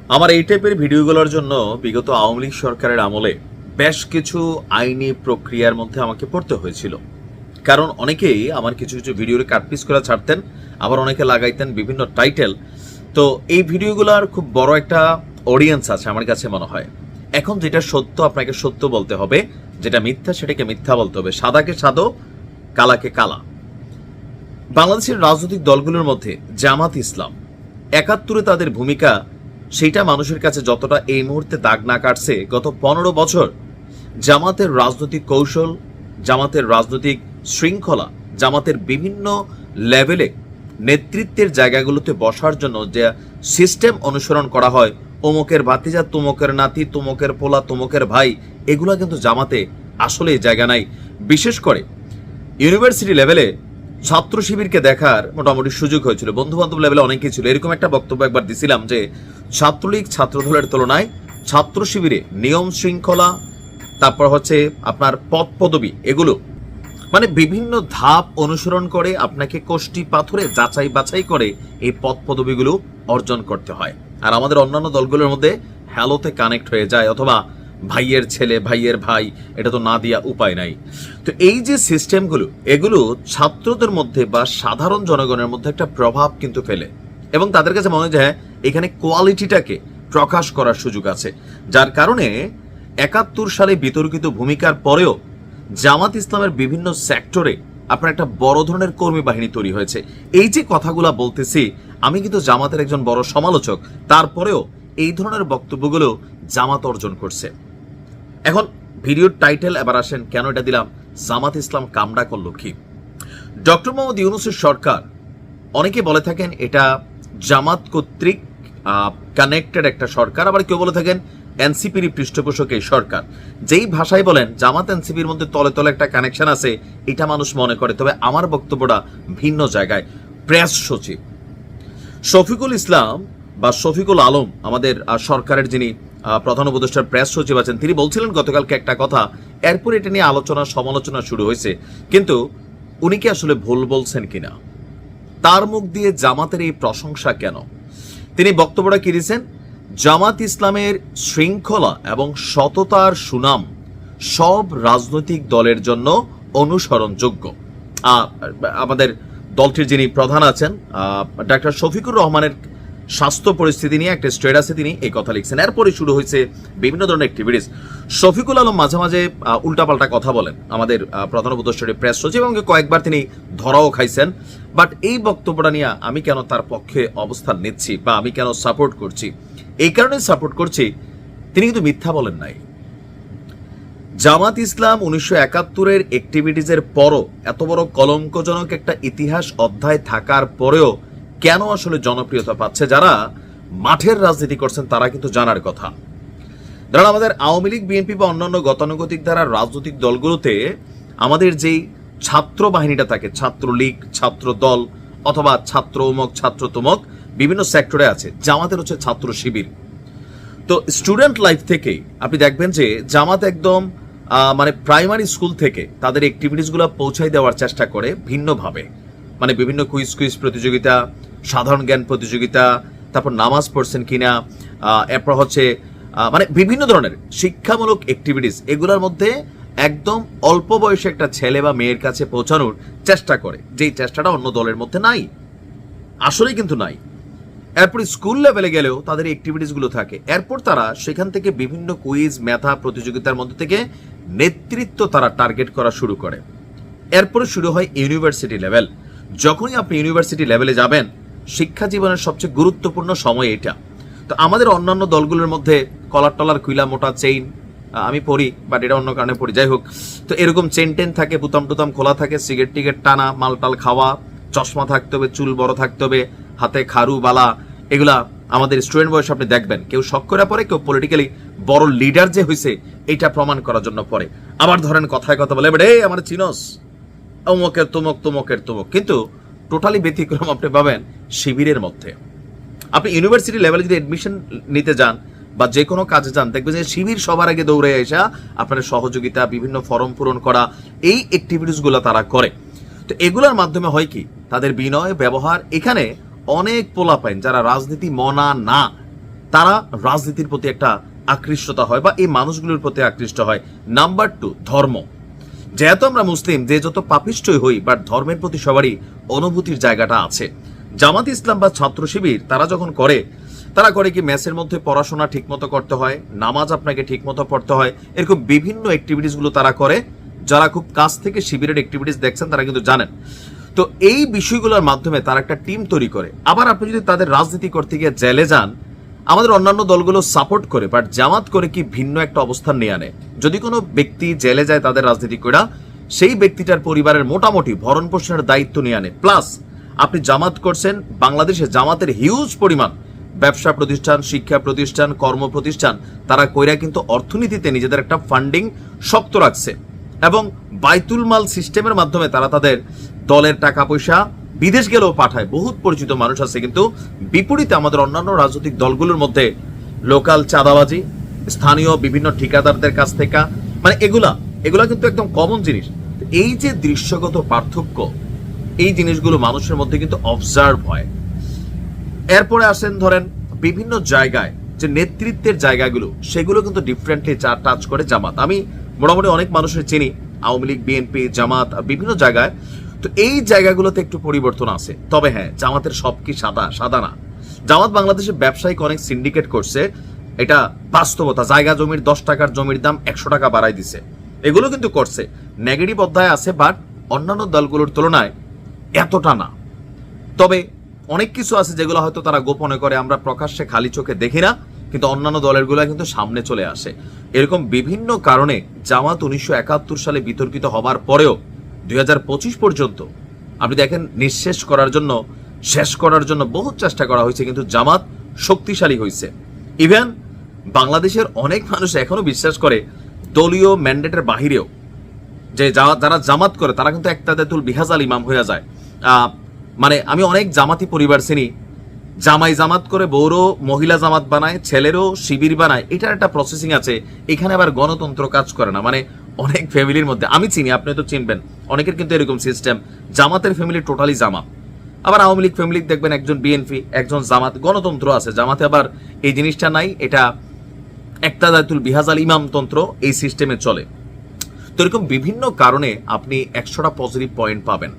আমার এই টাইপের ভিডিওগুলোর জন্য বিগত আওয়ামী লীগ সরকারের আমলে বেশ কিছু আইনি প্রক্রিয়ার মধ্যে আমাকে পড়তে হয়েছিল। কারণ অনেকেই আমার কিছু কিছু ভিডিওর কাটপিস করে ছাড়তেন, আবার অনেকে লাগাইতেন বিভিন্ন টাইটেল। তো এই ভিডিওগুলোর খুব বড় একটা অডিয়েন্স আছে আমার কাছে মনে হয়। এখন যেটা সত্য আপনাকে সত্য বলতে হবে, যেটা মিথ্যা সেটাকে মিথ্যা বলতে হবে, সাদাকে সাদো, কালাকে কালা। বাংলাদেশের রাজনৈতিক দলগুলোর মধ্যে জামাত ইসলাম ৭১-এ তাদের ভূমিকা, সেটা মানুষের কাছে যতটা এই মুহূর্তে দাগ না কাটছে, গত ১৫ বছর জামাতের রাজনৈতিক কৌশল, জামাতের রাজনৈতিক শৃঙ্খলা, জামাতের বিভিন্ন লেভেলে নেতৃত্বের জায়গাগুলোতে বসার জন্য যে সিস্টেম অনুসরণ করা হয়, অমুকের ভাতিজা, তুমকের নাতি, তুমকের পোলা, তুমকের ভাই, এগুলো কিন্তু জামাতে আসলে জায়গা নাই। বিশেষ করে ইউনিভার্সিটি লেভেলে ছাত্র শিবিরকে দেখার মোটামুটি সুযোগ হয়েছিল, বন্ধু বান্ধব লেভেলে অনেকেই ছিল। এরকম একটা বক্তব্য একবার দিছিলাম যে ছাত্রলীগ ছাত্রদলের তুলনায় ছাত্র শিবিরে নিয়ম শৃঙ্খলা, তারপর হচ্ছে আপনার পদ পদবি, এগুলো মানে বিভিন্ন ধাপ অনুসরণ করে আপনাকে কোষ্টি পাথরে যাচাই বাছাই করে এই পদ পদবিগুলো অর্জন করতে হয়। আর আমাদের অন্যান্য দলগুলোর মধ্যে হ্যালোতে কানেক্ট হয়ে যায়, অথবা ভাইয়ের ছেলে, ভাইয়ের ভাই, এটা তো না দিয়া উপায় নাই। তো এই যে সিস্টেমগুলো, এগুলো ছাত্রদের মধ্যে বা সাধারণ জনগণের মধ্যে একটা প্রভাব কিন্তু ফেলে, এবং তাদের কাছে মনে হয় যে হ্যাঁ, এখানে কোয়ালিটিটাকে প্রকাশ করার সুযোগ আছে। যার কারণে ৭১ সালে বিতর্কিত ভূমিকার পরেও জামাত ইসলামের বিভিন্ন সেক্টরে আপনার একটা বড় ধরনের কর্মী বাহিনী তৈরি হয়েছে। এই যে কথাগুলা বলতেছি, আমি কিন্তু জামাতের একজন বড় সমালোচক, তারপরেও এই ধরনের বক্তব্যগুলো জামাত অর্জন করছে। এখন ভিডিওর টাইটেল এবার আসেন, কেন এটা দিলাম, জামাত ইসলাম কামড়া করল কি? ডক্টর মোহাম্মদ ইউনূসের সরকার, অনেকে বলে থাকেন এটা জামাত কর্তৃক কানেক্টেড একটা সরকার, আবার কেউ বলে থাকেন এনসিপির পৃষ্ঠপোষক এই সরকার। যেই ভাষায় বলেন জামাত এনসিপির মধ্যে তলে তলে একটা কানেকশন আছে, এটা মানুষ মনে করে। তবে আমার বক্তব্যটা ভিন্ন জায়গায়। প্রেস সচিব শফিকুল ইসলাম বা শফিকুল আলম, আমাদের সরকারের যিনি প্রধান উপদেষ্টার প্রেস সচিব আছেন, তিনি বলছিলেন গতকালকে একটা কথা, এরপর এটা নিয়ে আলোচনা সমালোচনা শুরু হয়েছে। কিন্তু উনি কি আসলে ভুল বলছেন কিনা, তার মুখ দিয়ে জামাতের এই প্রশংসা কেন? তিনি বক্তব্যটা কি দিয়েছেন, জামাত ইসলামের শৃঙ্খলা এবং সততার সুনাম সব রাজনৈতিক দলের জন্য অনুসরণযোগ্য। আমাদের দলটির যিনি প্রধান আছেন ডাক্তার শফিকুর রহমানের স্বাস্থ্য পরিস্থিতি নিয়ে একটা স্ট্যাটাসে তিনি এই কথা লিখছেন। এরপরে শুরু হয়েছে বিভিন্ন ধরনের অ্যাক্টিভিটিস। শফিকুল আলম মাঝে মাঝে উল্টাপাল্টা কথা বলেন, আমাদের প্রধান উপদেষ্টার প্রেস সচিব, এবং কয়েকবার তিনি ধরাও খাইছেন। বাট এই বক্তব্যটা নিয়ে আমি কেন তার পক্ষে অবস্থান নিচ্ছি বা আমি কেন সাপোর্ট করছি, এই কারণে সাপোর্ট করছি, তিনি কিন্তু মিথ্যা বলেন নাই। জামাত ইসলাম ১৯৭১-এর অ্যাক্টিভিটিসের পরও, এত বড় কলঙ্কজনক একটা ইতিহাস অধ্যায় থাকার পরেও কেন আসলে জনপ্রিয়তা পাচ্ছে, যারা মাঠের রাজনীতি করছেন তারা কিন্তু জানার কথা। ধরেন আমাদের আওয়ামী লীগ, বিএনপি বা অন্যান্য গতানুগতিক ধারার রাজনৈতিক দলগুলোতে আমাদের যেই ছাত্র বাহিনীটা থাকে, ছাত্রলীগ, ছাত্র দল, অথবা ছাত্র অমুক, ছাত্র তমুক, বিভিন্ন সেক্টরে আছে। জামাতের হচ্ছে ছাত্র শিবির। তো স্টুডেন্ট লাইফ থেকেই আপনি দেখবেন যে জামাত একদম মানে প্রাইমারি স্কুল থেকে তাদের অ্যাক্টিভিটিসগুলো পৌঁছাই দেওয়ার চেষ্টা করে ভিন্নভাবে। মানে বিভিন্ন কুইজ প্রতিযোগিতা, সাধারণ জ্ঞান প্রতিযোগিতা, তারপর নামাজ পড়ছেন কিনা, এরপর হচ্ছে মানে বিভিন্ন ধরনের শিক্ষামূলক অ্যাক্টিভিটিস, এগুলোর মধ্যে একদম অল্প বয়সে একটা ছেলে বা মেয়ের কাছে পৌঁছানোর চেষ্টা করে, যেই চেষ্টাটা অন্য দলের মধ্যে নাই, আসলেই কিন্তু নাই। এরপর স্কুল লেভেলে গেলেও তাদের অ্যাক্টিভিটিসগুলো থাকে। এরপর তারা সেখান থেকে বিভিন্ন কুইজ, মেধা প্রতিযোগিতার মধ্যে থেকে নেতৃত্ব তারা টার্গেট করা শুরু করে। এরপরে শুরু হয় ইউনিভার্সিটি লেভেল। যখনই আপনি ইউনিভার্সিটি লেভেলে যাবেন, শিক্ষা জীবনের সবচেয়ে গুরুত্বপূর্ণ সময় এটা। তো আমাদের অন্যান্য দলগুলোর মধ্যে কলার টলার খুইলা মোটা চেইন, আমি পড়ি বাট এটা অন্য কারণে পড়ি, যাই হোক, তো এরকম চেন টেন থাকে, বুতাম টুতাম খোলা থাকে, সিগারেট টিকেট টানা, মালটাল খাওয়া, চশমা থাকতে হবে, চুল বড় থাকতে হবে, হাতে খারু বালা, এগুলা আমাদের স্টুডেন্ট বয়সে আপনি দেখবেন কেউ শখ করে পড়ে, কেউ পলিটিক্যালি বড় লিডার যে হয়েছে এটা প্রমাণ করার জন্য পড়ে। আবার ধরেন কথায় কথা বলে এ আমার চিনস, অমুকের তমুক, তমুকের তমুক। কিন্তু টোটালি ব্যতিক্রম আপনি পাবেন শিবিরের মধ্যে। আপনি ইউনিভার্সিটি লেভেলে যদি অ্যাডমিশন নিতে যান বা যে কোনো কাজে যান, দেখবেন যে শিবির সবার আগে দৌড়ে আসা, আপনার সহযোগিতা, বিভিন্ন ফর্ম পূরণ করা, এই অ্যাক্টিভিটিসগুলো তারা করে। তো এগুলোর মাধ্যমে হয় কি, তাদের বিনয় ব্যবহার, এখানে অনেক পোলাপাইন যারা রাজনীতি মনা না, তারা রাজনীতির প্রতি একটা আকৃষ্টতা হয় বা এই মানুষগুলোর প্রতি আকৃষ্ট হয়। নাম্বার 2, ধর্ম। যেহেতু আমরা মুসলিম, যে যত পাপিষ্টই হই, বাট ধর্মের প্রতি সবারই অনুভূতির জায়গাটা আছে। জামাত ইসলাম বা ছাত্র শিবির তারা যখন করে, তারা করে কি মেসের মধ্যে পড়াশোনা ঠিকমতো করতে হয়, নামাজ আপনাকে ঠিকমতো পড়তে হয়, এরকম বিভিন্ন অ্যাক্টিভিটিসগুলো তারা করে। যারা খুব কাছ থেকে শিবিরের অ্যাক্টিভিটিস দেখছেন তারা কিন্তু জানেন। তো এই বিষয়গুলোর মাধ্যমে তারা একটা টিম তৈরি করে। আবার আপনি যদি তাদের রাজনীতি করতে গিয়ে জেলে যান, আমাদের অন্যান্য দলগুলো সাপোর্ট করে, বাট জামাত করে কি ভিন্ন একটা অবস্থান নিয়ে আনে। যদি কোনো ব্যক্তি জেলে যায় তাদের রাজনীতি করে, সেই ব্যক্তিটার পরিবারের মোটামুটি ভরণ পোষণের দায়িত্ব নিয়ে আনে। প্লাস আপনি জামাত করছেন, বাংলাদেশে জামাতের হিউজ পরিমাণ ব্যবসা প্রতিষ্ঠান, শিক্ষা প্রতিষ্ঠান, কর্ম প্রতিষ্ঠান তারা কইরা কিন্তু অর্থনীতিতে নিজেদের একটা ফান্ডিং শক্ত রাখছে এবং বাইতুল মাল সিস্টেমের মাধ্যমে তারা তাদের দলের টাকা পয়সা বিদেশ গেলেও পাঠায়। বহুত পরিচিত মানুষ আছে। কিন্তু বিপরীতে আমাদের অন্যান্য রাজনৈতিক দলগুলোর মধ্যে লোকাল চাঁদাবাজি, স্থানীয় বিভিন্ন ঠিকাদারদের কাছ থেকে, মানে এগুলা কিন্তু একদম কমন জিনিস। এই যে দৃশ্যগত পার্থক্য, এই জিনিসগুলো মানুষের মধ্যে কিন্তু অবজার্ভ হয়। এরপরে আসেন ধরেন বিভিন্ন জায়গায় যে নেতৃত্বের জায়গাগুলো, সেগুলো কিন্তু ডিফারেন্টলি টাচ করে জামাত। আমি মোটামুটি অনেক মানুষের চিনি, আওয়ামী লীগ, বিএনপি, জামাত, বিভিন্ন জায়গায়। তো এই জায়গাগুলোতে একটু পরিবর্তন আছে। তবে হ্যাঁ, জামাতের সব কি সাদা না। জামাত বাংলাদেশে ব্যবসায়িক অনেক সিন্ডিকেট করছে, এটা বাস্তবতা। জায়গা জমির 10 টাকার জমির দাম 100 টাকা বাড়াই দিছে, এগুলো কিন্তু করছে। নেগেটিভ অধ্যায় আছে, বাট অন্যান্য দলগুলোর তুলনায় এতটা না। তবে অনেক কিছু আছে যেগুলো হয়তো তারা গোপনে করে, আমরা প্রকাশ্যে খালি চোখে দেখি না, কিন্তু অন্যান্য দলের গুলা কিন্তু সামনে চলে আসে। এরকম বিভিন্ন কারণে জামাত 1971 সালে বিতর্কিত হবার পরেও 2025 পর্যন্ত আপনি দেখেন নিঃশেষ করার জন্য, শেষ করার জন্য বহুত চেষ্টা করা হয়েছে, কিন্তু জামাত শক্তিশালী হয়েছে। ইভেন বাংলাদেশের অনেক মানুষ এখনো বিশ্বাস করে দলীয় ম্যান্ডেটের বাহিরেও যে যারা জামাত করে তারা কিন্তু একতাদাতুল বিহাজাল ইমাম হয়ে যায়। মানে আমি অনেক জামাতি পরিবার চিনি, জামাই জামাত করে বউরও মহিলা জামাত বানায়, ছেলেরও শিবির বানায়। এটার একটা প্রসেসিং আছে। এখানে আবার গণতন্ত্র কাজ করে না। মানে অনেক ফ্যামিলির মধ্যে আমি চিনি, আপনি তো চিনবেন, অনেকের কিন্তু এরকম সিস্টেম। জামাতের ফ্যামিলি টোটালি জামাত, আবার আওয়ামী লীগ ফ্যামিলি দেখবেন একজন বিএনপি, একজন জামাত। গণতন্ত্র আছে, জামাতে আবার এই জিনিসটা নাই। এটা একতাদাতুল বিহাজাল ইমামতন্ত্র, এই সিস্টেমে চলে। তো এরকম বিভিন্ন কারণে আপনি 100টা পজিটিভ পয়েন্ট পাবেন।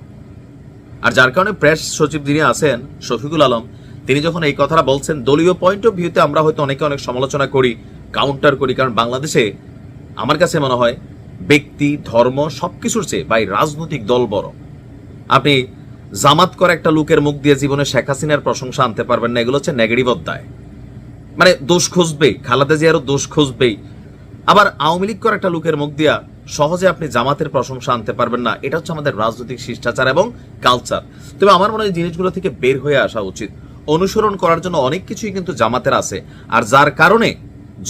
আর যার কারণে প্রেস সচিব যিনি আছেন শফিকুল আলম, তিনি যখন এই কথাটা বলছেন, দলীয় পয়েন্ট অফ ভিউতে আমরা হয়তো অনেকে অনেক সমালোচনা করি, কাউন্টার করি, কারণ বাংলাদেশে আমার কাছে মনে হয় ব্যক্তি, ধর্ম সবকিছুর চেয়ে ভাই রাজনৈতিক দল বড়। আপনি জামাত করে একটা লোকের মুখ দিয়ে জীবনে শেখ হাসিনার প্রশংসা আনতে পারবেন না, এগুলো হচ্ছে নেগেটিভ অধ্যায়। মানে দোষ খুঁজবেই, খালেদা জিয়ারও দোষ খুঁজবেই। আবার আওয়ামী লীগ করে একটা লোকের মুখ দিয়া সহজে আপনি জামাতের প্রশংসা আনতে পারবেন না। এটা হচ্ছে আমাদের রাজনৈতিক শিষ্টাচার এবং কালচার। তবে আমার মনে হয় জিনিসগুলো থেকে বের হয়ে আসা উচিত। অনুসরণ করার জন্য অনেক কিছুই কিন্তু জামাতের আছে, আর যার কারণে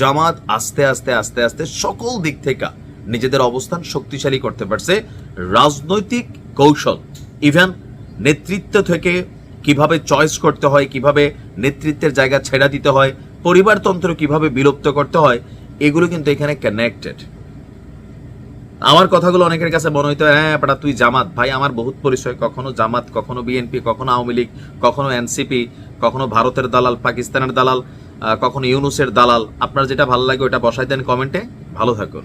জামাত আস্তে আস্তে আস্তে আস্তে সকল দিক থেকে নিজেদের অবস্থান শক্তিশালী করতে পারছে। রাজনৈতিক কৌশল, ইভেন নেতৃত্ব থেকে কিভাবে চয়েস করতে হয়, কিভাবে নেতৃত্বের জায়গা ছেড়া দিতে হয়, পরিবারতন্ত্র কিভাবে বিলুপ্ত করতে হয়, এগুলো কিন্তু এখানে কানেক্টেড। আমার কথাগুলো অনেকের কাছে মনে হইতো হ্যাঁ বেটা তুই জামাত। ভাই আমার বহুত পরিচয়, কখনো জামাত, কখনো বিএনপি, কখনো আওয়ামী লীগ, কখনো এনসিপি, কখনো ভারতের দালাল, পাকিস্তানের দালাল, কখনো ইউনুসের দালাল। আপনার যেটা ভালো লাগে ওটা বসাই দেন কমেন্টে। ভালো থাকুন।